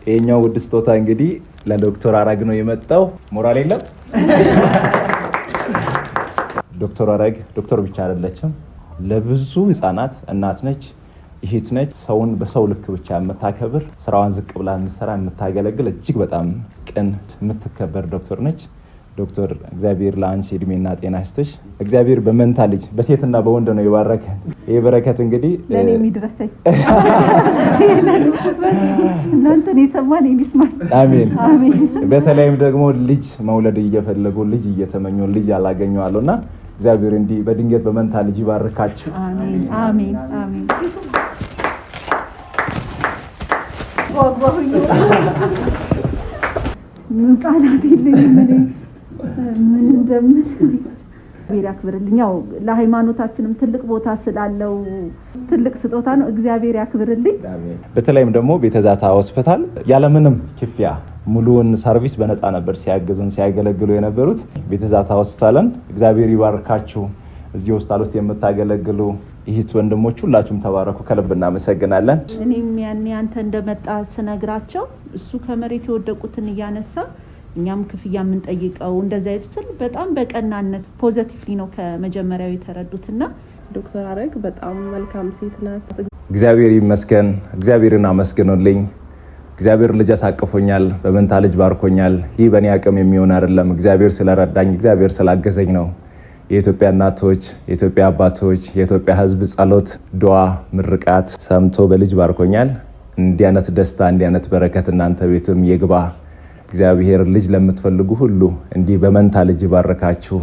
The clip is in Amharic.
ይሄኛው ውድ ስጦታ እንግዲህ ለዶክተር አረግ ነው የመጣው። ሞራል የለም። ዶክተር አረግ ዶክተር ብቻ አይደለችም፣ ለብዙ ህፃናት እናት ነች፣ እህት ነች። ሰውን በሰው ልክ ብቻ የምታከብር ስራዋን ዝቅ ብላ የምትሰራ የምታገለግል እጅግ በጣም ቅን የምትከበር ዶክተር ነች። ዶክተር እግዚአብሔር ለአንቺ እድሜና ጤና ይስጥሽ። እግዚአብሔር በመንታ ልጅ በሴትና በወንድ ነው የባረከ። ይሄ በረከት እንግዲህ ለኔ የሚድረሰኝ እናንተን የሰማን ይስማል። አሜን አሜን። በተለይም ደግሞ ልጅ መውለድ እየፈለጉ ልጅ እየተመኙ ልጅ ያላገኙ አሉና እግዚአብሔር እንዲህ በድንገት በመንታ ልጅ ይባርካችሁ። አሜን አሜን አሜን። ቃላት የለኝም ምን እንደምን እግዚአብሔር ያክብርልኝ። ያው ለሃይማኖታችንም ትልቅ ቦታ ስላለው ትልቅ ስጦታ ነው። እግዚአብሔር ያክብርልኝ። በተለይም ደግሞ ቤተዛታ ሆስፒታል ያለምንም ክፍያ ሙሉውን ሰርቪስ በነፃ ነበር ሲያገዙን ሲያገለግሉ የነበሩት። ቤተዛታ ሆስፒታልን እግዚአብሔር ይባርካችሁ። እዚህ ሆስፒታል ውስጥ የምታገለግሉ ይህት ወንድሞች ሁላችሁም ተባረኩ። ከልብ እናመሰግናለን። እኔም ያኔ አንተ እንደመጣ ስነግራቸው እሱ ከመሬት የወደቁትን እያነሳ እኛም ክፍያ የምንጠይቀው እንደዛ ይስል በጣም በቀናነት ፖዚቲቭሊ ነው ከመጀመሪያው የተረዱትና ዶክተር አረግ በጣም መልካም ሴት ናት። እግዚአብሔር ይመስገን። እግዚአብሔርን አመስግኑልኝ። እግዚአብሔር ልጅ አሳቅፎኛል፣ በመንታ ልጅ ባርኮኛል። ይህ በእኔ አቅም የሚሆን አይደለም። እግዚአብሔር ስለረዳኝ፣ እግዚአብሔር ስላገዘኝ ነው። የኢትዮጵያ እናቶች፣ የኢትዮጵያ አባቶች፣ የኢትዮጵያ ሕዝብ ጸሎት፣ ዱዓ፣ ምርቃት ሰምቶ በልጅ ባርኮኛል። እንዲህ አይነት ደስታ እንዲህ አይነት በረከት እናንተ ቤትም ይግባ። እግዚአብሔር ልጅ ለምትፈልጉ ሁሉ እንዲህ በመንታ ልጅ ይባርካችሁ።